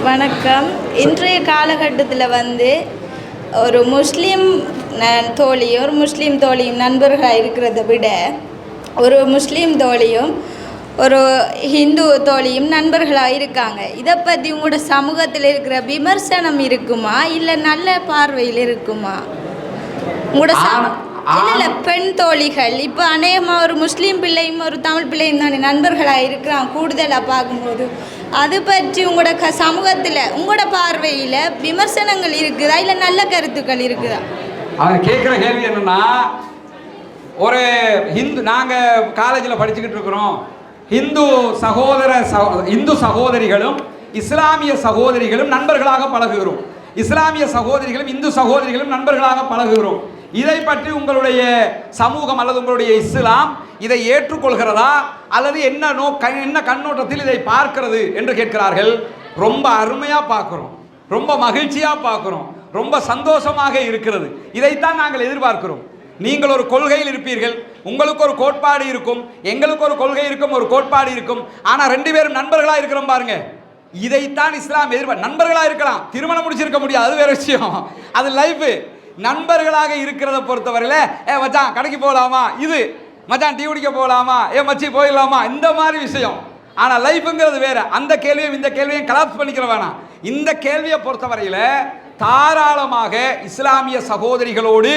வணக்கம். இன்றைய காலகட்டத்தில் ஒரு முஸ்லீம் தோழியும் ஒரு முஸ்லீம் தோழியும் நண்பர்களாக இருக்கிறத விட ஒரு முஸ்லீம் தோழியும் ஒரு ஹிந்து தோழியும் நண்பர்களாக இருக்காங்க. இதை பற்றி உங்களோட சமூகத்தில் இருக்கிற விமர்சனம் இருக்குமா இல்லை நல்ல பார்வையில் இருக்குமா? உங்களோட இல்லை பெண் தோழிகள் இப்போ அநேகமாக ஒரு முஸ்லீம் பிள்ளையும் ஒரு தமிழ் பிள்ளையும் தானே நண்பர்களாக இருக்கிறாங்க. கூடுதலாக பார்க்கும்போது அது பற்றி உங்களோட சமூகத்தில் உங்களோட பார்வையில் விமர்சனங்கள் இருக்குதா இல்லை நல்ல கருத்துக்கள் இருக்குதா? அவன் கேட்குற கேள்வி என்னன்னா, ஒரு ஹிந்து நாங்கள் காலேஜில் படிச்சுக்கிட்டு இருக்கிறோம், இந்து சகோதரிகளும் இஸ்லாமிய சகோதரிகளும் நண்பர்களாக பழகுகிறோம், இஸ்லாமிய சகோதரிகளும் இந்து சகோதரிகளும் நண்பர்களாக பழகுகிறோம். இதை பற்றி உங்களுடைய சமூகம் அல்லது உங்களுடைய இஸ்லாம் இதை ஏற்றுக்கொள்கிறதா அல்லது என்ன கண்ணோட்டத்தில் இதை பார்க்கிறது என்று கேட்கிறார்கள். ரொம்ப அருமையாக பார்க்குறோம், ரொம்ப மகிழ்ச்சியாக பார்க்குறோம், ரொம்ப சந்தோஷமாக இருக்கிறது. இதைத்தான் நாங்கள் எதிர்பார்க்கிறோம். நீங்கள் ஒரு கொள்கையில் இருப்பீர்கள், உங்களுக்கு ஒரு கோட்பாடு இருக்கும், எங்களுக்கு ஒரு கொள்கை இருக்கும், ஒரு கோட்பாடு இருக்கும். ஆனால் ரெண்டு பேரும் நண்பர்களாக இருக்கிறோம் பாருங்க. இதைத்தான் இஸ்லாம் நண்பர்களாக இருக்கலாம், திருமணம் முடிச்சிருக்க முடியாது, அது வேற விஷயம், அது லைஃப். நண்பர்களாக இருக்கிறத பொறுத்தவரையில் மச்சான் கடைக்கு போகலாமா, இது மச்சான் டீ குடிக்க போகலாமா, மச்சி போயிடலாமா, இந்த மாதிரி விஷயம். ஆனால் லைஃபுங்கிறது வேற. அந்த கேள்வியும் இந்த கேள்வியும் கலாப்ஸ் பண்ணிக்கிற வேணாம். இந்த கேள்வியை பொறுத்தவரையில் தாராளமாக இஸ்லாமிய சகோதரிகளோடு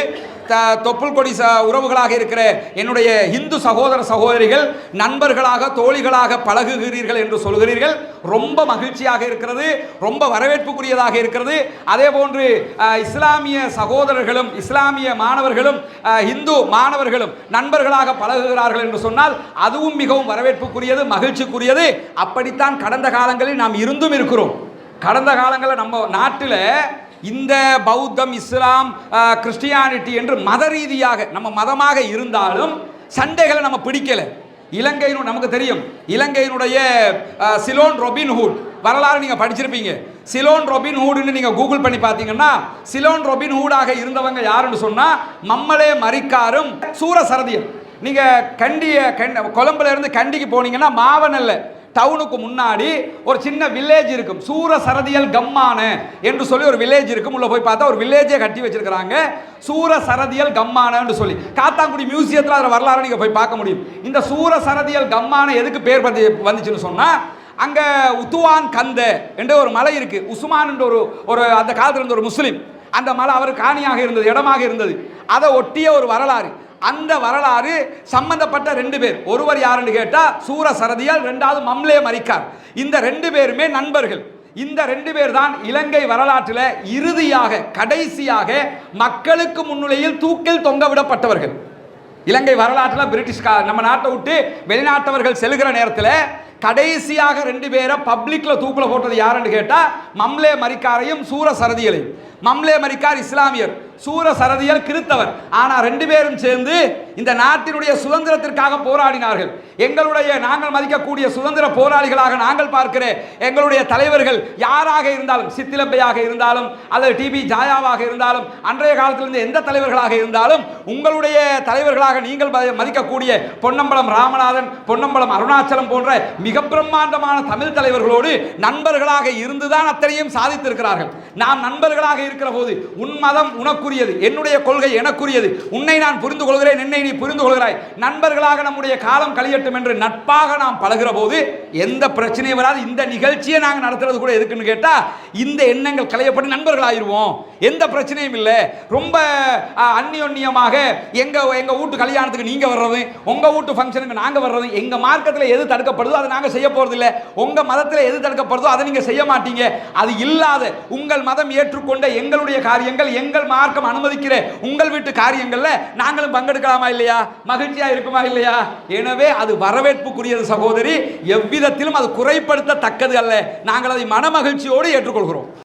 தொப்புள் கொடி உறவுகளாக இருக்கிற என்னுடைய இந்து சகோதரிகள் நண்பர்களாக தோழிகளாக பழகுகிறீர்கள் என்று சொல்கிறீர்கள். ரொம்ப மகிழ்ச்சியாக இருக்கிறது, ரொம்ப வரவேற்புக்குரியதாக இருக்கிறது. அதே போன்று இஸ்லாமிய சகோதரர்களும் இஸ்லாமிய மாணவர்களும் இந்து மாணவர்களும் நண்பர்களாக பழகுகிறார்கள் என்று சொன்னால் அதுவும் மிகவும் வரவேற்புக்குரியது, மகிழ்ச்சிக்குரியது. அப்படித்தான் கடந்த காலங்களில் நாம் இருந்தும் இருக்கிறோம். கடந்த காலங்களில் நம்ம நாட்டில் இந்த பௌத்தம், இஸ்லாம், கிறிஸ்டியானிட்டி என்று மத ரீதியாக நம்ம மதமாக இருந்தாலும் சண்டைகளை நம்ம பிடிக்கலை. இலங்கையினுடைய நமக்கு தெரியும், இலங்கையினுடைய சிலோன் ரொபின்ஹுட் வரலாறு நீங்கள் படிச்சிருப்பீங்க. சிலோன் ரொபின்ஹுட்னு நீங்கள் கூகுள் பண்ணி பார்த்தீங்கன்னா சிலோன் ரொபின்ஹுடாக இருந்தவங்க யாருன்னு சொன்னால் மம்மலே மரிக்காரும் சூரசரதியல். நீங்கள் கொழும்புல இருந்து கண்டிக்கு போனீங்கன்னா மாவனல்ல டவுனுக்கு முன்னாடி ஒரு சின்ன வில்லேஜ் இருக்கும், சூரசரதியல் கம்மான என்று சொல்லி ஒரு வில்லேஜ் இருக்கும். உள்ள போய் பார்த்தா ஒரு வில்லேஜே கட்டி வச்சிருக்கிறாங்க, சூரசரதியல் கம்மானன்னு சொல்லி. காத்தாங்குடி மியூசியத்தில் அதில் வரலாறு நீங்கள் போய் பார்க்க முடியும். இந்த சூரசரதியல் கம்மான எதுக்கு பேர் வந்துச்சுன்னு சொன்னால், அங்கே உத்துவான் கந்த என்ற ஒரு மலை இருக்கு. உஸ்மான் என்ற ஒரு அந்த காலத்தில் இருந்த ஒரு முஸ்லீம், அந்த மலை அவர் காணியாக இருந்தது, இடமாக இருந்தது. அதை ஒட்டிய ஒரு வரலாறு. அந்த வரலாறு சம்பந்தப்பட்ட ரெண்டு பேர், ஒருவர் யாருன்னு கேட்டால் சூரசரதியால், ரெண்டாவது மம்லே மரிக்கார். இந்த ரெண்டு பேருமே நண்பர்கள். இந்த ரெண்டு பேர் தான் இலங்கை வரலாற்றில் இறுதியாக கடைசியாக மக்களுக்கு முன்னிலையில் தூக்கில் தொங்கவிடப்பட்டவர்கள். இலங்கை வரலாற்றில் பிரிட்டிஷ் நம்ம நாட்டை விட்டு வெளிநாட்டவர்கள் செல்கிற நேரத்தில் கடைசியாக ரெண்டு பேரை பப்ளிக்ல தூக்கில் போட்டது யாருன்னு கேட்டால் மம்லே மரிக்காரையும் சூரசரதியலையும். மம்லே மரிக்கார் இஸ்லாமியர், சூரசரதியல் கிறித்தவர். ஆனால் ரெண்டு பேரும் சேர்ந்து இந்த நாட்டினுடைய சுதந்திரத்திற்காக போராடினார்கள். நாங்கள் மதிக்கக்கூடிய சுதந்திர போராளிகளாக நாங்கள் பார்க்கிற எங்களுடைய தலைவர்கள் யாராக இருந்தாலும், சித்திலப்பையாக இருந்தாலும் அல்லது டிபி ஜாயாவாக இருந்தாலும், அன்றைய காலத்தில் இருந்த எந்த தலைவர்களாக இருந்தாலும், உங்களுடைய தலைவர்களாக நீங்கள் மதிக்கக்கூடிய பொன்னம்பலம் ராமநாதன், பொன்னம்பலம் அருணாச்சலம் போன்ற மிக பிரம்மாண்டமான தமிழ் தலைவர்களோடு நண்பர்களாக இருந்துதான் அத்தனையும் சாதித்திருக்கிறார்கள். நாம் நண்பர்களாக இருக்கிற போது உன் மதம் உனக்குரியது, என்னுடைய கொள்கை எனக்குரியது, உன்னை நான் புரிந்து கொள்கிறேன், என்னை நீ புரிந்து கொள்கிறாய், நண்பர்களாக நம்முடைய காலம் கழியட்டும் என்று நட்பாக நாம் பழகிற போது எந்த பிரச்சனையும் வராது. இந்த நிகழ்ச்சியை நாங்கள் நடத்துறது கூட எதுக்குன்னு கேட்டா இந்த எண்ணங்கள் களையப்பட்டு நண்பர்கள் ஆயிருவோம், எந்த பிரச்சனையும் இல்லை. ரொம்ப அந்நியோன்யமாக எங்க வீட்டு கல்யாணத்துக்கு நீங்க வர்றது, உங்க வீட்டு ஃபங்க்ஷனுக்கு நாங்க வர்றது, எங்க மார்க்கத்தில் எது தடுக்கப்படுதோ அதை நாங்க செய்ய போறது இல்லை, உங்க மதத்தில் எது தடுக்கப்படுதோ அதை நீங்க செய்ய மாட்டீங்க. அது இல்லாத உங்கள் மதம் ஏற்றுக்கொண்ட எங்களுடைய காரியங்கள், எங்கள் மார்க்கம் அனுமதிக்கிற உங்கள் வீட்டு காரியங்கள்ல நாங்களும் பங்கெடுக்கலாமா இல்லையா? மகிழ்ச்சியா இருக்குமா இல்லையா? எனவே அது வரவேற்புக்குரியது சகோதரி, எவ்விதத்திலும் அது குறைப்படுத்தத்தக்கது அல்ல. நாங்கள் அதை மன மகிழ்ச்சியோடு ஏற்றுக்கொள்கிறோம்.